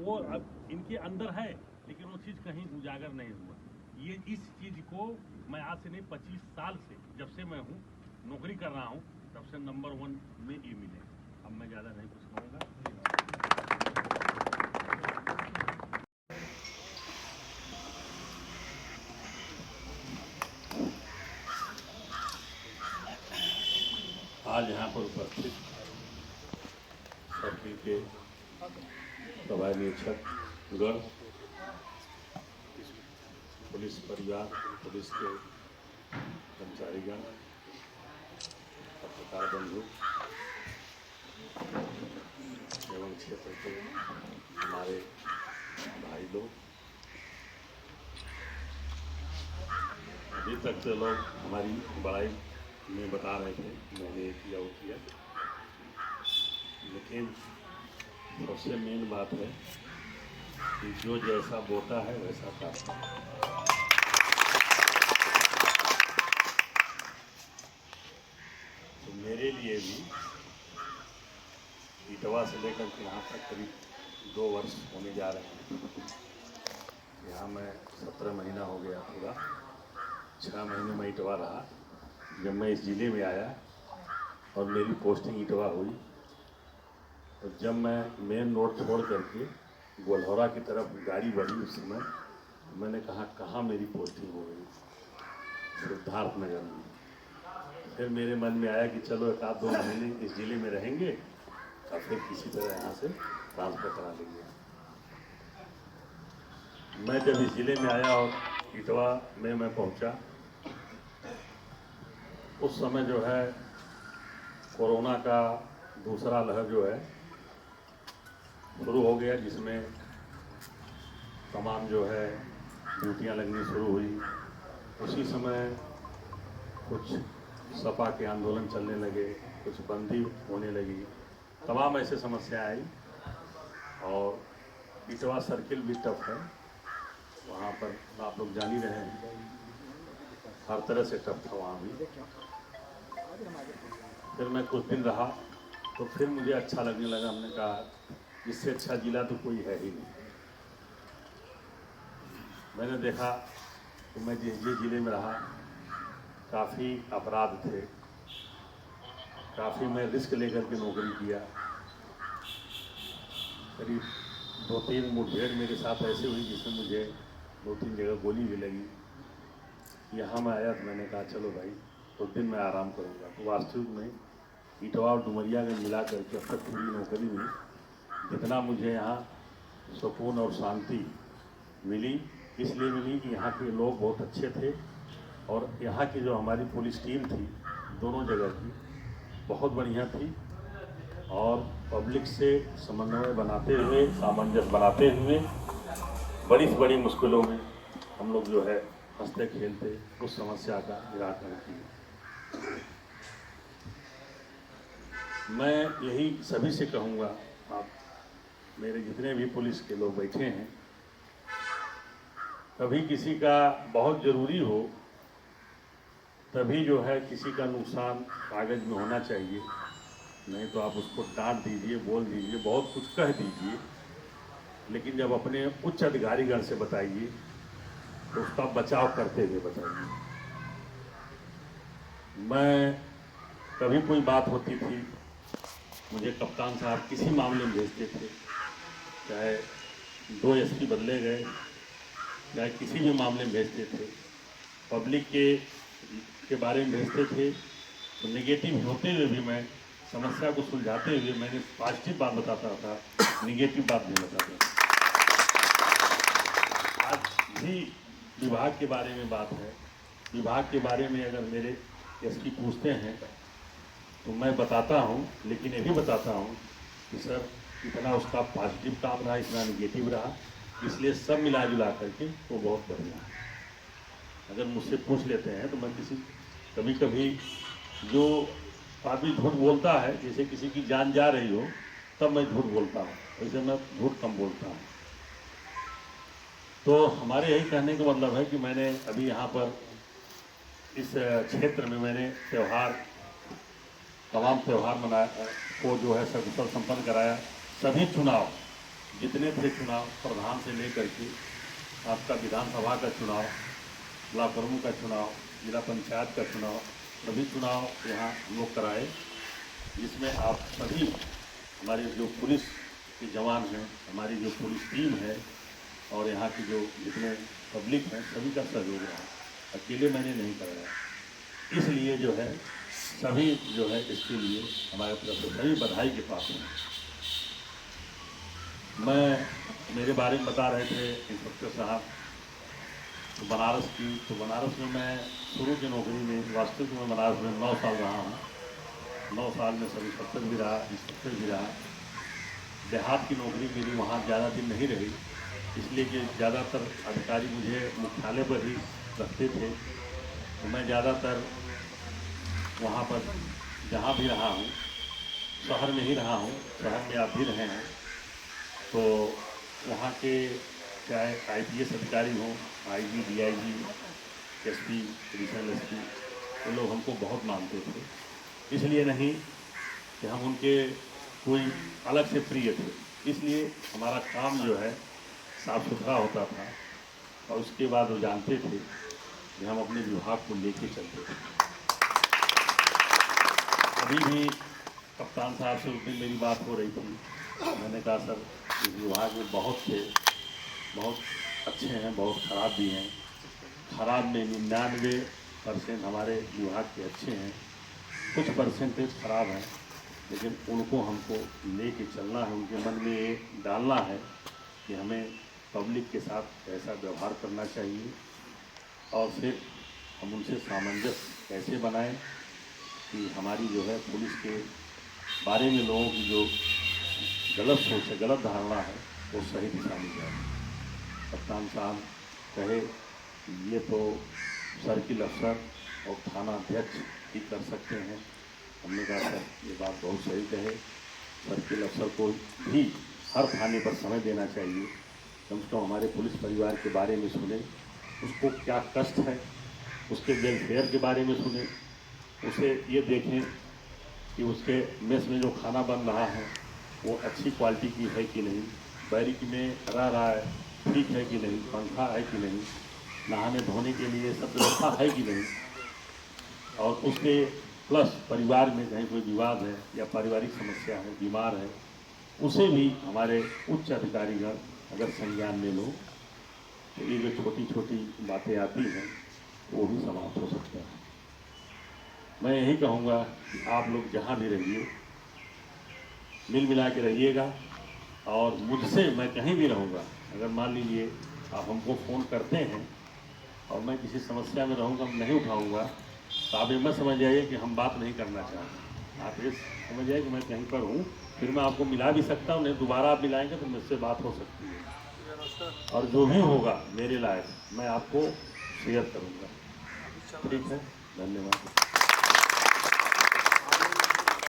वो अब इनके अंदर है, लेकिन वो चीज़ कहीं उजागर नहीं हुआ। ये इस चीज़ को मैं आज से नहीं 25 साल से, जब से मैं हूँ नौकरी कर रहा हूँ, तब से नंबर 1 में ये मिले। अब मैं ज़्यादा नहीं कुछ कहूँगा। आज यहाँ पर उपस्थित सर्किल के प्रभारी निरीक्षक गण, पुलिस परिवार, पुलिस के कर्मचारीगण, पत्रकार बंधु एवं क्षेत्र के हमारे भाई लोग, अभी तक से लोग हमारी बड़ाई में बता रहे थे मैंने ये किया वो किया, लेकिन सबसे मेन बात है कि जो जैसा बोता है वैसा काटता है। तो मेरे लिए भी इटवा से लेकर के यहाँ तक करीब 2 वर्ष होने जा रहे हैं। यहाँ मैं 17 महीना हो गया पूरा, 6 महीने में इटवा रहा। जब मैं इस ज़िले में आया और मेरी पोस्टिंग इटवा हुई, और जब मैं मेन रोड छोड़ करके गोलहौरा की तरफ गाड़ी बढ़ी, उस समय मैंने कहा कहाँ मेरी पोस्टिंग हो गई, सिद्धार्थ नगर में। फिर मेरे मन में आया कि चलो 1-2 महीने इस ज़िले में रहेंगे और फिर किसी तरह यहाँ से ट्रांसफ़र करा लेंगे। मैं जब इस ज़िले में आया और इटवा में मैं पहुँचा, उस समय जो है कोरोना का दूसरा लहर जो है शुरू हो गया, जिसमें तमाम जो है ड्यूटियाँ लगनी शुरू हुई। उसी समय कुछ सपा के आंदोलन चलने लगे, कुछ बंदी होने लगी, तमाम ऐसे समस्याएं आई। और इटवा सर्किल भी टफ है, वहाँ पर आप लोग जान ही रहे हैं, हर तरह से टफ था वहाँ भी। फिर मैं कुछ दिन रहा तो फिर मुझे अच्छा लगने लगा। हमने कहा इससे अच्छा जिला तो कोई है ही नहीं। मैंने देखा तो मैं जिस ज़िले में रहा काफ़ी अपराध थे, काफ़ी मैं रिस्क लेकर के नौकरी किया। करीब 2-3 मुठभेड़ मेरे साथ ऐसे हुई जिसमें मुझे 2-3 जगह गोली भी लगी। यहाँ मैं आया तो मैंने कहा चलो भाई तो दिन में आराम करूँगा। तो वास्तविक में इटवा और डुमरियागंज मिला करके अब तक पूरी नौकरी में जितना मुझे यहाँ सुकून और शांति मिली, इसलिए मिली कि यहाँ के लोग बहुत अच्छे थे, और यहाँ की जो हमारी पुलिस टीम थी दोनों जगह की बहुत बढ़िया थी, और पब्लिक से समन्वय बनाते हुए, सामंजस्य बनाते हुए बड़ी से बड़ी मुश्किलों में हम लोग जो है हंसते खेलते उस समस्या का निराकरण किया। मैं यही सभी से कहूँगा, आप मेरे जितने भी पुलिस के लोग बैठे हैं, कभी किसी का बहुत ज़रूरी हो तभी जो है किसी का नुकसान कागज़ में होना चाहिए, नहीं तो आप उसको डांट दीजिए, बोल दीजिए, बहुत कुछ कह दीजिए, लेकिन जब अपने उच्च अधिकारीगण से बताइए तो उसका बचाव करते हुए बताइए। मैं कभी कोई बात होती थी, मुझे कप्तान साहब किसी मामले में भेजते थे, चाहे 2 एसपी बदले गए, चाहे किसी भी मामले में भेजते थे, पब्लिक के बारे में भेजते थे, तो नेगेटिव होते हुए भी मैं समस्या को सुलझाते हुए मैंने पॉजिटिव बात बताता था, नेगेटिव बात नहीं बताता था। आज भी विभाग के बारे में बात है, विभाग के बारे में अगर मेरे एसपी पूछते हैं तो मैं बताता हूँ, लेकिन ये भी बताता हूँ कि सर इतना उसका पॉजिटिव काम रहा, इतना निगेटिव रहा, इसलिए सब मिला जुला करके वो बहुत बढ़िया है। अगर मुझसे पूछ लेते हैं तो मैं कभी कभी जो आदमी झूठ बोलता है, जैसे किसी की जान जा रही हो तब मैं झूठ बोलता हूँ, वैसे मैं झूठ कम बोलता हूँ। तो हमारे यही कहने का मतलब है कि मैंने अभी यहाँ पर इस क्षेत्र में मैंने तमाम त्यौहार मनाया को जो है सकुशल संपन्न कराया। सभी चुनाव जितने थे चुनाव, प्रधान से लेकर के आपका विधानसभा का चुनाव, ब्लॉक प्रमुख का चुनाव, जिला पंचायत का चुनाव, सभी चुनाव यहाँ हम लोग कराए, जिसमें आप सभी हमारे जो पुलिस के जवान हैं, हमारी जो पुलिस टीम है और यहाँ की जो जितने पब्लिक हैं, सभी का सहयोग रहा। अकेले मैंने नहीं कराया, इसलिए जो है सभी जो है इसके लिए हमारे तरफ से सभी बधाई के पात्र हैं। मेरे बारे में बता रहे थे इंस्पेक्टर साहब तो बनारस की, तो बनारस में मैं शुरू की नौकरी में, वास्तविक में बनारस में 9 साल रहा हूँ। 9 साल में सब इंस्पेक्टर भी रहा, इंस्पेक्टर भी रहा। देहात की नौकरी के लिए वहाँ ज़्यादा दिन नहीं रही, इसलिए कि ज़्यादातर अधिकारी मुझे मुख्यालय पर ही रखते थे, तो मैं ज़्यादातर वहाँ पर जहाँ भी रहा हूँ, शहर में ही रहा हूँ, शहर में आप भी रहे हैं, तो वहाँ के चाहे IPS अधिकारी हों, IG, DIG, SP, additional SP, वो लोग हमको बहुत मानते थे। इसलिए नहीं कि हम उनके कोई अलग से प्रिय थे, इसलिए हमारा काम जो है साफ सुथरा होता था और उसके बाद वो जानते थे कि हम अपने विभाग को लेके चलते थे। अभी भी कप्तान साहब से उस दिन मेरी बात हो रही थी, मैंने कहा सर इस विभाग में बहुत थे, बहुत अच्छे हैं, बहुत ख़राब भी हैं। ख़राब में 99% हमारे विभाग के अच्छे हैं, कुछ परसेंटेज ख़राब हैं, लेकिन उनको हमको लेके चलना है, उनके मन में ये डालना है कि हमें पब्लिक के साथ ऐसा व्यवहार करना चाहिए और फिर हम उनसे सामंजस्य कैसे बनाएं कि हमारी जो है पुलिस के बारे में लोगों की जो गलत सोच है, गलत धारणा है, वो सही दिशा में जाए। कप्तान साहब कहे ये तो सर्किल अफसर और थाना अध्यक्ष ही कर सकते हैं। हमने कहा सर ये बात बहुत सही कहे, सर्किल अफसर को भी हर थाने पर समय देना चाहिए, कम से कम हमारे पुलिस परिवार के बारे में सुने, उसको क्या कष्ट है, उसके वेलफेयर के बारे में सुने, उसे ये देखें कि उसके मेस में जो खाना बन रहा है वो अच्छी क्वालिटी की है कि नहीं, बैरिक में रह रहा है ठीक है कि नहीं, पंखा है कि नहीं, नहाने धोने के लिए सब व्यवस्था है कि नहीं, और उसके प्लस परिवार में कहीं कोई विवाद है या पारिवारिक समस्या है, बीमार है, उसे भी हमारे उच्च अधिकारीगण अगर संज्ञान में लो तो ये जो छोटी छोटी बातें आती हैं वो भी समाप्त हो सकता है। मैं यही कहूँगा कि आप लोग जहाँ भी रहिए मिल मिला के रहिएगा, और मुझसे मैं कहीं भी रहूँगा, अगर मान लीजिए आप हमको फ़ोन करते हैं और मैं किसी समस्या में रहूँगा, नहीं उठाऊँगा, तो आप ये मत समझ जाइए कि हम बात नहीं करना चाहते, आप ये समझ जाइए कि मैं कहीं पर हूँ, फिर मैं आपको मिला भी सकता हूँ, नहीं दोबारा आप मिलाएंगे तो मुझसे बात हो सकती है, और जो भी होगा मेरे लायक मैं आपको शेयर करूँगा। ठीक है, धन्यवाद।